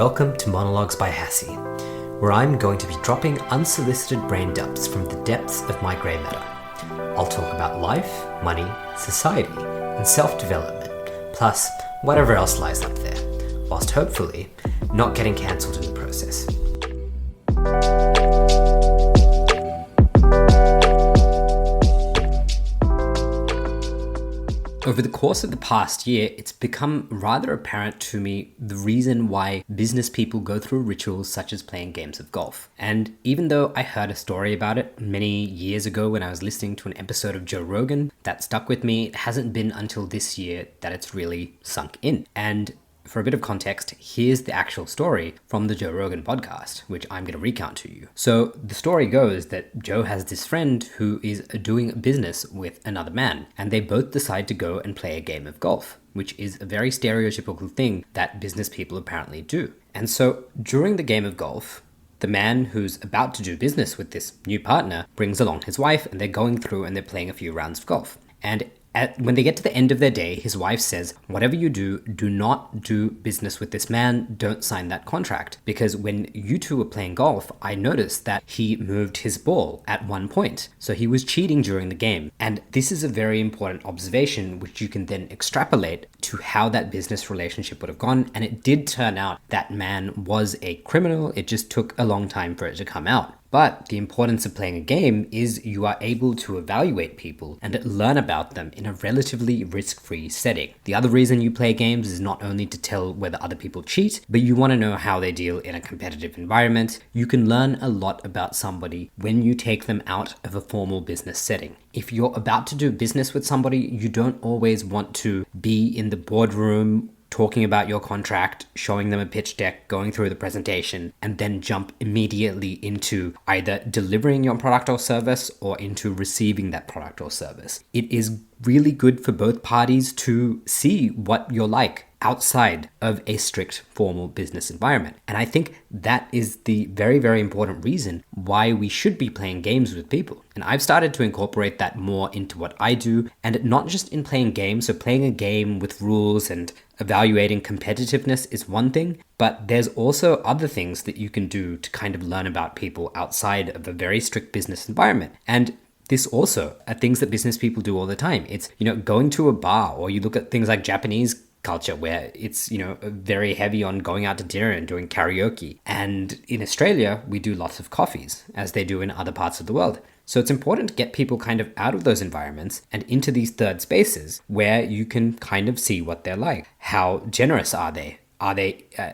Welcome to Monologues by Hassie, where I'm going to be dropping unsolicited brain dumps from the depths of my grey matter. I'll talk about life, money, society, and self-development, plus whatever else lies up there, whilst hopefully not getting cancelled in the process. Over the course of the past year, it's become rather apparent to me the reason why business people go through rituals such as playing games of golf. And even though I heard a story about it many years ago when I was listening to an episode of Joe Rogan that stuck with me, it hasn't been until this year that it's really sunk in. And for a bit of context, here's the actual story from the Joe Rogan podcast, which I'm going to recount to you. So the story goes that Joe has this friend who is doing business with another man, and they both decide to go and play a game of golf, which is a very stereotypical thing that business people apparently do. And so during the game of golf, the man who's about to do business with this new partner brings along his wife, and they're going through and they're playing a few rounds of golf. And when they get to the end of their day, his wife says, whatever you do, do not do business with this man. Don't sign that contract. Because when you two were playing golf, I noticed that he moved his ball at one point. So he was cheating during the game. And this is a very important observation, which you can then extrapolate to how that business relationship would have gone. And it did turn out that man was a criminal. It just took a long time for it to come out. But the importance of playing a game is you are able to evaluate people and learn about them in a relatively risk-free setting. The other reason you play games is not only to tell whether other people cheat, but you want to know how they deal in a competitive environment. You can learn a lot about somebody when you take them out of a formal business setting. If you're about to do business with somebody, you don't always want to be in the boardroom talking about your contract, showing them a pitch deck, going through the presentation, and then jump immediately into either delivering your product or service or into receiving that product or service. It is really good for both parties to see what you're like outside of a strict formal business environment. And I think that is the very, very important reason why we should be playing games with people. And I've started to incorporate that more into what I do, and not just in playing games. So playing a game with rules and evaluating competitiveness is one thing, but there's also other things that you can do to kind of learn about people outside of a very strict business environment. And this also are things that business people do all the time. It's, going to a bar, or you look at things like Japanese culture where it's, very heavy on going out to dinner and doing karaoke. And in Australia, we do lots of coffees, as they do in other parts of the world. So it's important to get people kind of out of those environments and into these third spaces where you can kind of see what they're like. How generous are they?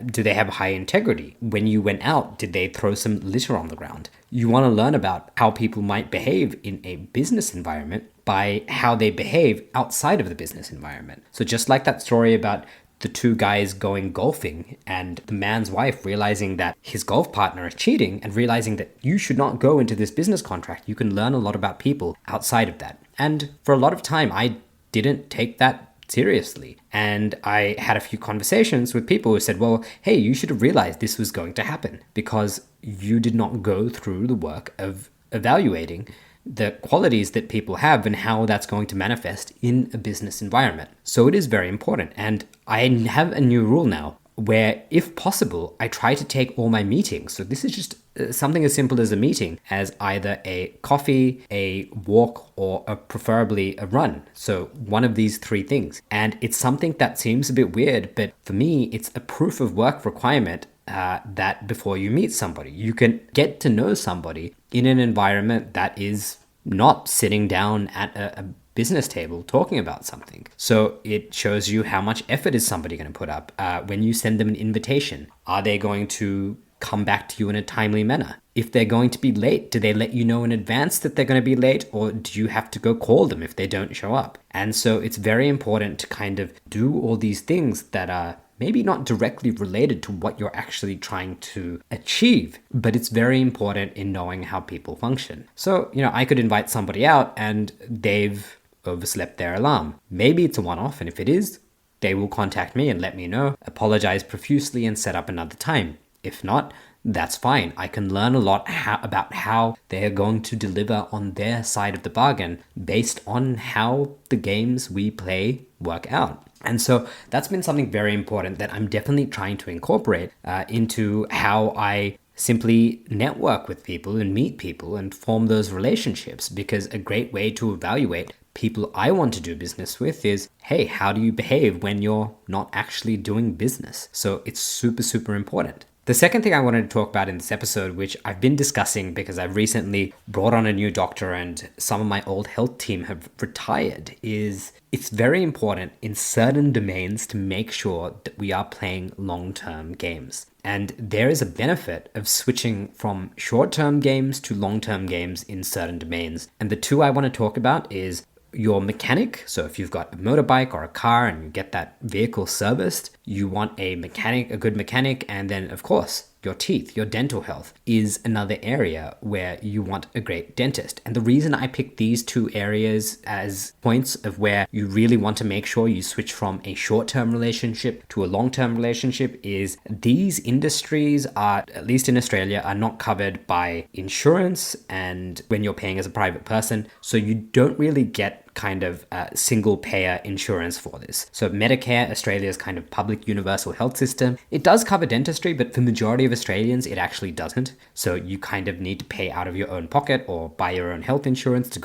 Do they have high integrity? When you went out, did they throw some litter on the ground? You want to learn about how people might behave in a business environment by how they behave outside of the business environment. So just like that story about the two guys going golfing and the man's wife realizing that his golf partner is cheating and realizing that you should not go into this business contract, you can learn a lot about people outside of that. And for a lot of time, I didn't take that seriously. And I had a few conversations with people who said, well, hey, you should have realized this was going to happen because you did not go through the work of evaluating the qualities that people have and how that's going to manifest in a business environment. So it is very important. And I have a new rule now where, if possible, I try to take all my meetings. So this is just something as simple as a meeting as either a coffee, a walk, or preferably a run. So one of these three things. And it's something that seems a bit weird, but for me, it's a proof of work requirement that before you meet somebody, you can get to know somebody in an environment that is not sitting down at a business table talking about something. So it shows you how much effort is somebody going to put up. When you send them an invitation, are they going to come back to you in a timely manner? If they're going to be late, do they let you know in advance that they're going to be late, or do you have to go call them if they don't show up? And so it's very important to kind of do all these things that are maybe not directly related to what you're actually trying to achieve, but it's very important in knowing how people function. So, I could invite somebody out and they've overslept their alarm. Maybe it's a one-off, and if it is, they will contact me and let me know, apologize profusely, and set up another time. If not, that's fine. I can learn a lot about how they're going to deliver on their side of the bargain based on how the games we play work out. And so that's been something very important that I'm definitely trying to incorporate into how I simply network with people and meet people and form those relationships. Because a great way to evaluate people I want to do business with is, hey, how do you behave when you're not actually doing business? So it's super, super important. The second thing I wanted to talk about in this episode, which I've been discussing because I've recently brought on a new doctor and some of my old health team have retired, is it's very important in certain domains to make sure that we are playing long-term games. And there is a benefit of switching from short-term games to long-term games in certain domains. And the two I want to talk about is your mechanic. So if you've got a motorbike or a car and you get that vehicle serviced, you want a good mechanic. And then of course, your teeth, your dental health is another area where you want a great dentist. And the reason I picked these two areas as points of where you really want to make sure you switch from a short-term relationship to a long-term relationship is these industries are, at least in Australia, are not covered by insurance and when you're paying as a private person. So you don't really get kind of single payer insurance for this. So Medicare, Australia's kind of public universal health system, it does cover dentistry, but for the majority of Australians, it actually doesn't. So you kind of need to pay out of your own pocket or buy your own health insurance to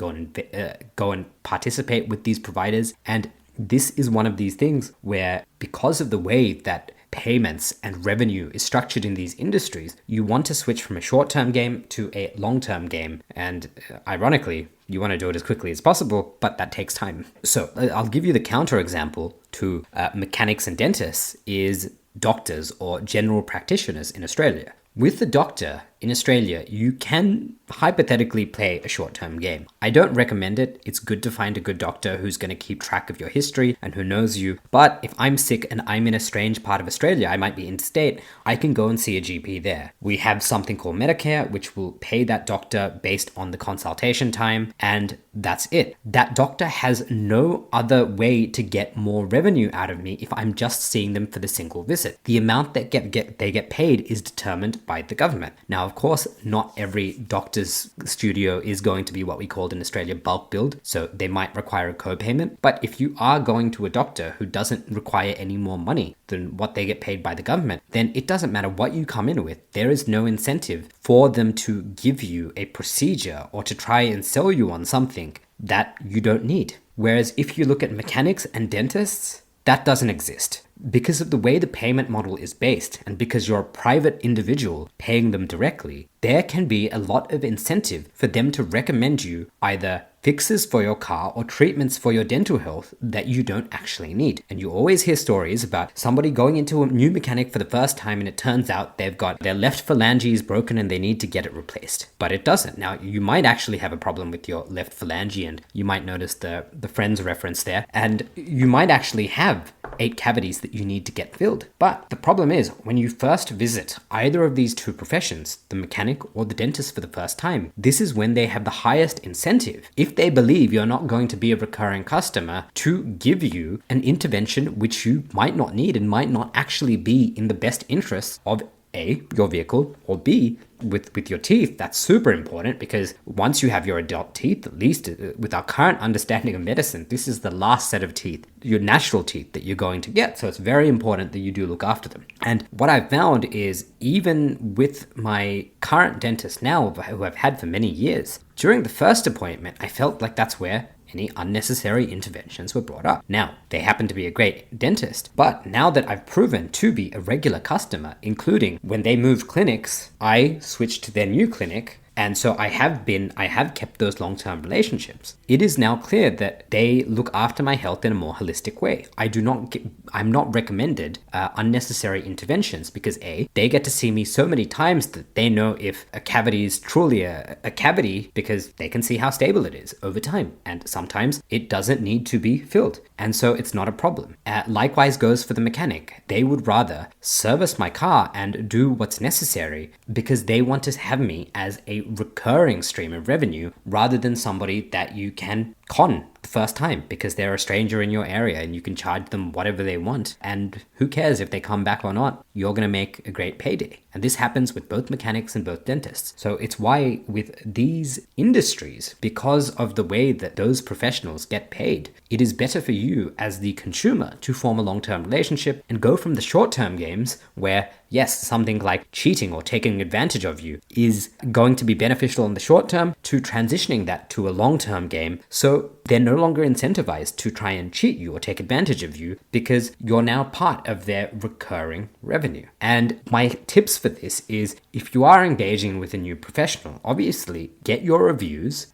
go and participate with these providers. And this is one of these things where, because of the way that payments and revenue is structured in these industries, you want to switch from a short-term game to a long-term game. And ironically, you want to do it as quickly as possible, but that takes time. So I'll give you the counterexample to mechanics and dentists is doctors or general practitioners in Australia. With the doctor in Australia, you can hypothetically play a short-term game. I don't recommend it. It's good to find a good doctor who's going to keep track of your history and who knows you. But if I'm sick and I'm in a strange part of Australia, I might be interstate, I can go and see a GP there. We have something called Medicare, which will pay that doctor based on the consultation time, and that's it. That doctor has no other way to get more revenue out of me if I'm just seeing them for the single visit. The amount that they get paid is determined by the government. Now, of course, not every doctor's studio is going to be what we called in Australia bulk billed, so they might require a co-payment. But if you are going to a doctor who doesn't require any more money than what they get paid by the government, then it doesn't matter what you come in with. There is no incentive for them to give you a procedure or to try and sell you on something that you don't need. Whereas if you look at mechanics and dentists, that doesn't exist. Because of the way the payment model is based, and because you're a private individual paying them directly, there can be a lot of incentive for them to recommend you either fixes for your car or treatments for your dental health that you don't actually need. And you always hear stories about somebody going into a new mechanic for the first time and it turns out they've got their left phalange broken and they need to get it replaced. But it doesn't. Now, you might actually have a problem with your left phalange and you might notice the Friends reference there, and you might actually have 8 cavities that you need to get filled. But the problem is, when you first visit either of these two professions, the mechanic or the dentist for the first time, this is when they have the highest incentive, if they believe you're not going to be a recurring customer, to give you an intervention which you might not need and might not actually be in the best interests of A, your vehicle, or B, with your teeth. That's super important because once you have your adult teeth, at least with our current understanding of medicine, this is the last set of teeth, your natural teeth that you're going to get. So it's very important that you do look after them. And what I've found is, even with my current dentist now, who I've had for many years, during the first appointment, I felt like that's where any unnecessary interventions were brought up. Now, they happen to be a great dentist, but now that I've proven to be a regular customer, including when they moved clinics, I switched to their new clinic. And so I have kept those long-term relationships. It is now clear that they look after my health in a more holistic way. I'm not recommended unnecessary interventions because A, they get to see me so many times that they know if a cavity is truly a cavity because they can see how stable it is over time. And sometimes it doesn't need to be filled. And so it's not a problem. Likewise goes for the mechanic. They would rather service my car and do what's necessary because they want to have me as a recurring stream of revenue rather than somebody that you can con the first time because they're a stranger in your area and you can charge them whatever they want. And who cares if they come back or not? You're going to make a great payday. And this happens with both mechanics and both dentists. So it's why with these industries, because of the way that those professionals get paid, it is better for you as the consumer to form a long-term relationship and go from the short-term games where, yes, something like cheating or taking advantage of you is going to be beneficial in the short term, to transitioning that to a long-term game. So they're no longer incentivized to try and cheat you or take advantage of you because you're now part of their recurring revenue. And my tips for this is, if you are engaging with a new professional, obviously get your reviews.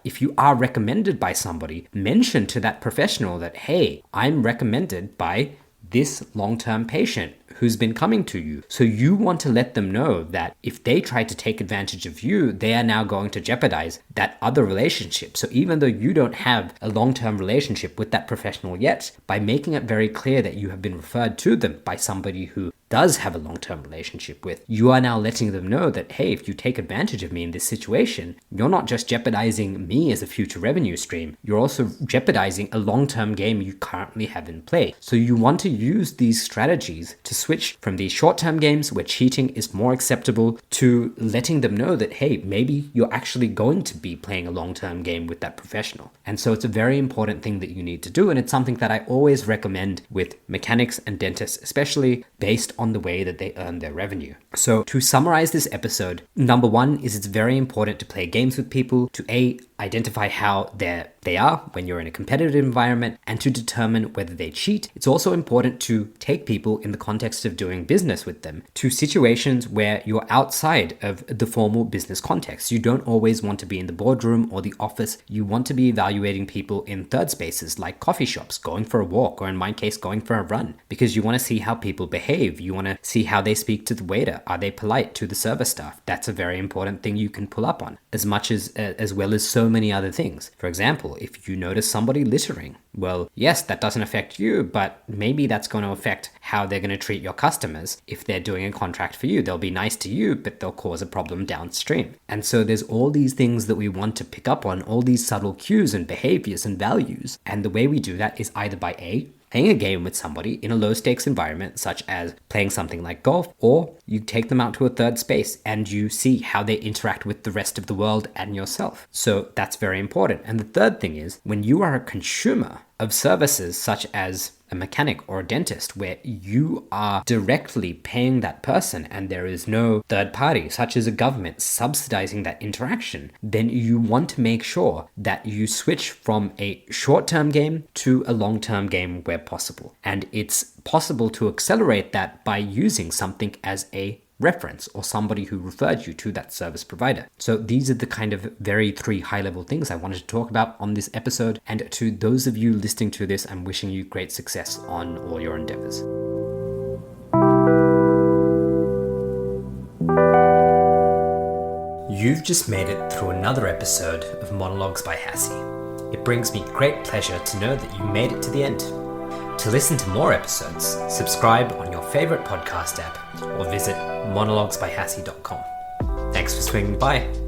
If you are recommended by somebody, mention to that professional that, hey, I'm recommended by this long-term patient who's been coming to you. So you want to let them know that if they try to take advantage of you, they are now going to jeopardize that other relationship. So even though you don't have a long-term relationship with that professional yet, by making it very clear that you have been referred to them by somebody who does have a long-term relationship with, you are now letting them know that, hey, if you take advantage of me in this situation, you're not just jeopardizing me as a future revenue stream, you're also jeopardizing a long-term game you currently have in play. So you want to use these strategies to switch from these short-term games where cheating is more acceptable to letting them know that, hey, maybe you're actually going to be playing a long-term game with that professional. And so it's a very important thing that you need to do, and it's something that I always recommend with mechanics and dentists, especially based on the way that they earn their revenue. So to summarize this episode, number one is it's very important to play games with people, to identify how they are when you're in a competitive environment, and to determine whether they cheat. It's also important to take people in the context of doing business with them to situations where you're outside of the formal business context. You don't always want to be in the boardroom or the office. You want to be evaluating people in third spaces like coffee shops, going for a walk, or in my case, going for a run, because you want to see how people behave. You want to see how they speak to the waiter. Are they polite to the service staff? That's a very important thing you can pull up on, as well as so many other things. For example, if you notice somebody littering, well, yes, that doesn't affect you, but maybe that's going to affect how they're going to treat your customers if they're doing a contract for you. They'll be nice to you, but they'll cause a problem downstream. And so there's all these things that we want to pick up on, all these subtle cues and behaviors and values. And the way we do that is either by playing a game with somebody in a low stakes environment, such as playing something like golf, or you take them out to a third space and you see how they interact with the rest of the world and yourself. So that's very important. And the third thing is, when you are a consumer of services such as a mechanic or a dentist, where you are directly paying that person and there is no third party, such as a government, subsidizing that interaction, then you want to make sure that you switch from a short-term game to a long-term game where possible. And it's possible to accelerate that by using something as a reference or somebody who referred you to that service provider. So these are the kind of very three high-level things I wanted to talk about on this episode. And to those of you listening to this, I'm wishing you great success on all your endeavors. You've just made it through another episode of Monologues by Hassie. It brings me great pleasure to know that you made it to the end. To listen to more episodes, subscribe on your favorite podcast app or visit monologuesbyhassie.com. Thanks for swinging by.